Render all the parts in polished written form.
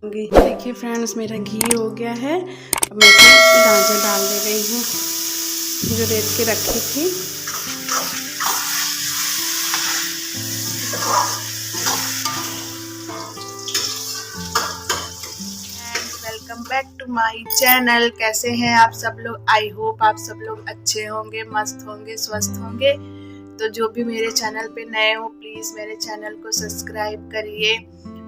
देखिए फ्रेंड्स, मेरा घी हो गया है। अब मैं इसमें गाजर डाल दे रही हूँ जो रेत के रखी थी। Welcome back to my channel. कैसे हैं आप सब लोग? आई होप आप सब लोग अच्छे होंगे, मस्त होंगे, स्वस्थ होंगे। तो जो भी मेरे चैनल पे नए हो प्लीज़ मेरे चैनल को सब्सक्राइब करिए,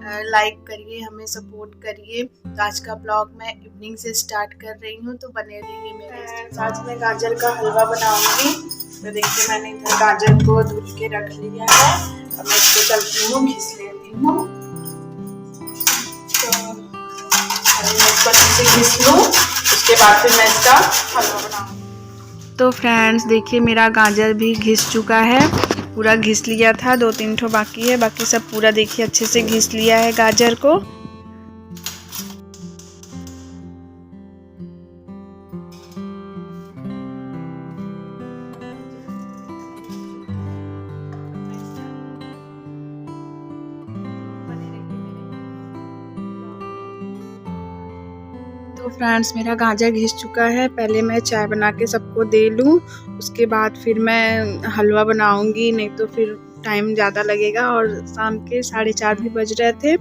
लाइक करिए, हमें सपोर्ट करिए। तो आज का ब्लॉग मैं इवनिंग से स्टार्ट कर रही हूँ, तो बने रहिए मेरे साथ। आज मैं गाजर का हलवा बनाऊंगी। तो देखिए मैंने इधर गाजर को धुल के रख लिया है। अब मैं इसको चलती हूँ, घिस लेती हूँ। तो मैं इसको अच्छे से घिस लूँ, उसके बाद फिर मैं इसका हलवा बनाऊंगी। तो फ्रेंड्स देखिए मेरा गाजर भी घिस चुका है, पूरा घिस लिया था। 2-3 ठो बाकी है, बाकी सब पूरा देखिए अच्छे से घिस लिया है गाजर को। तो फ्रेंड्स मेरा गाजर घिस चुका है। पहले मैं चाय बना के सबको दे लूँ, उसके बाद फिर मैं हलवा बनाऊंगी, नहीं तो फिर टाइम ज़्यादा लगेगा। और शाम के 4:30 भी बज रहे थे,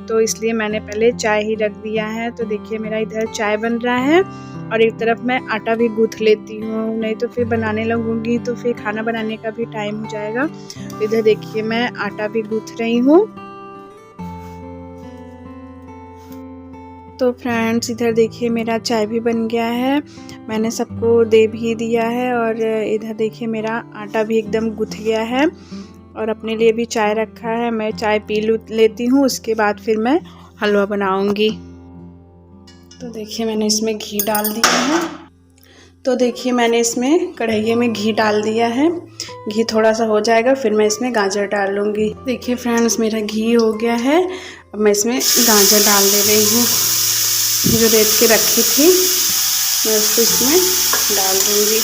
तो इसलिए मैंने पहले चाय ही रख दिया है। तो देखिए मेरा इधर चाय बन रहा है और एक तरफ मैं आटा भी गूँथ लेती हूँ, नहीं तो फिर बनाने लगूँगी तो फिर खाना बनाने का भी टाइम हो जाएगा। तो इधर देखिए मैं आटा भी गूँथ रही हूँ। तो फ्रेंड्स इधर देखिए मेरा चाय भी बन गया है, मैंने सबको दे भी दिया है। और इधर देखिए मेरा आटा भी एकदम गुथ गया है और अपने लिए भी चाय रखा है। मैं चाय पी लेती हूँ, उसके बाद फिर मैं हलवा बनाऊंगी। तो देखिए मैंने इसमें घी डाल दिया है। तो देखिए मैंने इसमें कढ़ाई में घी डाल दिया है। घी थोड़ा सा हो जाएगा फिर मैं इसमें गाजर डाल लूँगी। देखिए फ्रेंड्स मेरा घी हो गया है। अब मैं इसमें गाजर डाल दे रही हूँ जो रेत के रखी थी, मैं उसको इसमें डाल दूँगी।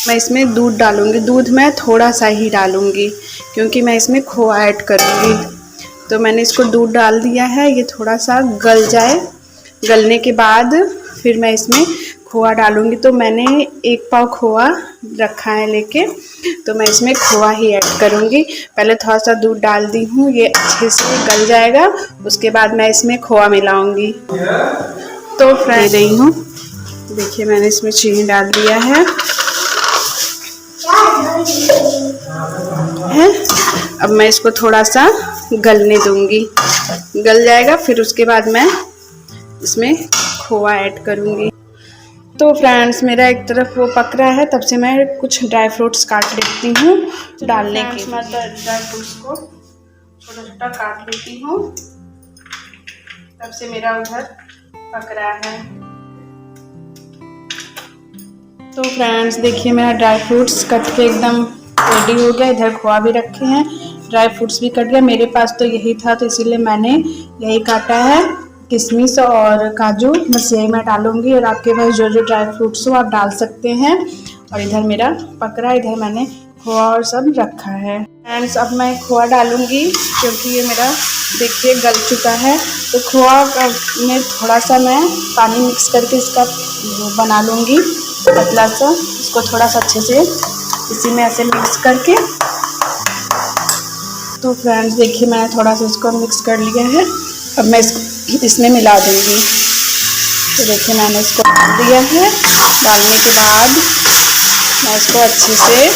मैं इसमें दूध डालूँगी, दूध मैं थोड़ा सा ही डालूँगी क्योंकि मैं इसमें खोआ ऐड करूँगी। तो मैंने इसको दूध डाल दिया है, ये थोड़ा सा गल जाए, गलने के बाद फिर मैं इसमें खोआ डालूँगी। तो मैंने 1 पाव खोआ रखा है लेके, तो मैं इसमें खोआ ही ऐड करूँगी। पहले थोड़ा सा दूध डाल दी हूँ, ये अच्छे से गल जाएगा, उसके बाद मैं इसमें खोआ मिलाऊँगी। तो फ्राई रही हूँ, देखिए मैंने इसमें चीनी डाल दिया है। अब मैं इसको थोड़ा सा गलने दूँगी, गल जाएगा फिर उसके बाद मैं इसमें खोआ ऐड करूँगी। तो फ्रेंड्स मेरा एक तरफ वो पक रहा है, तब से मैं कुछ ड्राई फ्रूट्स काट लेती हूँ डालने के लिए। मैं तो ड्राई फ्रूट्स को छोटा छोटा काट लेती हूँ, तब से मेरा उधर पक रहा है। तो फ्रेंड्स देखिए मेरा ड्राई फ्रूट्स कट के एकदम रेडी हो गया। इधर खोआ भी रखे हैं, ड्राई फ्रूट्स भी कट गया। मेरे पास तो यही था तो इसीलिए मैंने यही काटा है। किशमिश और काजू बस यही मैं डालूंगी, और आपके पास जो जो ड्राई फ्रूट्स हो आप डाल सकते हैं। और इधर मेरा पक रहा है, इधर मैंने खोआ और सब रखा है। फ्रेंड्स अब मैं खोआ डालूंगी क्योंकि ये मेरा देखिए गल चुका है। तो खोआ में थोड़ा सा मैं पानी मिक्स करके इसका बना लूँगी पतला सा। इसको थोड़ा सा अच्छे से इसी में ऐसे मिक्स करके। तो फ्रेंड्स देखिए मैंने थोड़ा सा इसको मिक्स कर लिया है, अब मैं इसमें मिला दूँगी। तो देखिए मैंने इसको डाल दिया है, डालने के बाद मैं इसको अच्छे से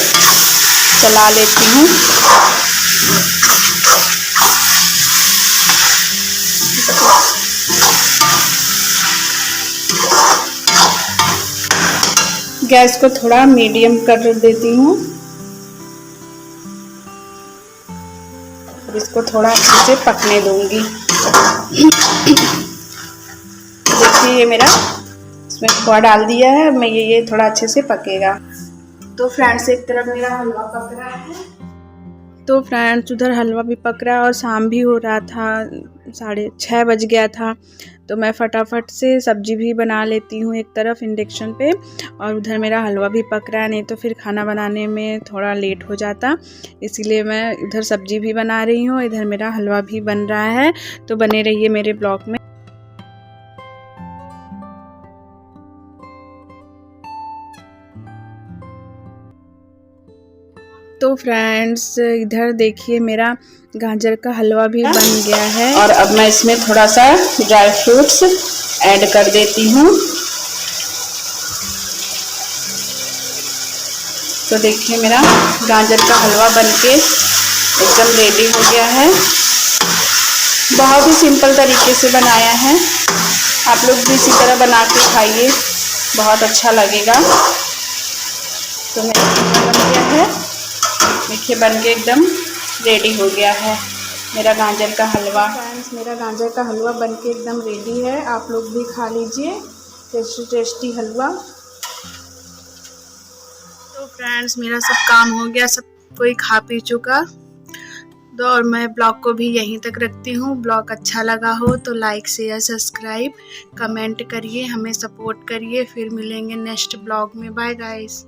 चला लेती हूँ। गैस को थोड़ा मीडियम कर देती हूँ, इसको थोड़ा अच्छे से पकने दूंगी। देखिए ये मेरा इसमें खोआ डाल दिया है, अब मैं ये थोड़ा अच्छे से पकेगा। तो फ्रेंड्स एक तरफ मेरा हलवा पक रहा है, तो फ्रेंड्स उधर हलवा भी पक रहा है और शाम भी हो रहा था, 6:30 बज गया था। तो मैं फटाफट से सब्जी भी बना लेती हूँ एक तरफ इंडक्शन पे, और उधर मेरा हलवा भी पक रहा है, नहीं तो फिर खाना बनाने में थोड़ा लेट हो जाता। इसीलिए मैं उधर सब्जी भी बना रही हूँ, इधर मेरा हलवा भी बन रहा है। तो बने रहिए मेरे ब्लॉग में। तो फ्रेंड्स इधर देखिए मेरा गाजर का हलवा भी बन गया है, और अब मैं इसमें थोड़ा सा ड्राई फ्रूट्स ऐड कर देती हूँ। तो देखिए मेरा गाजर का हलवा बनके एकदम रेडी हो गया है। बहुत ही सिंपल तरीके से बनाया है, आप लोग भी इसी तरह बना के खाइए, बहुत अच्छा लगेगा। तो मेरा बन गया है, देखिए बन के एकदम रेडी हो गया है मेरा गाजर का हलवा। फ्रेंड्स मेरा गाजर का हलवा बन के एकदम रेडी है, आप लोग भी खा लीजिए टेस्टी टेस्टी हलवा। तो फ्रेंड्स मेरा सब काम हो गया, सब कोई खा पी चुका। तो और मैं ब्लॉग को भी यहीं तक रखती हूँ। ब्लॉग अच्छा लगा हो तो लाइक शेयर सब्सक्राइब कमेंट करिए, हमें सपोर्ट करिए। फिर मिलेंगे नेक्स्ट ब्लॉग में। Bye guys.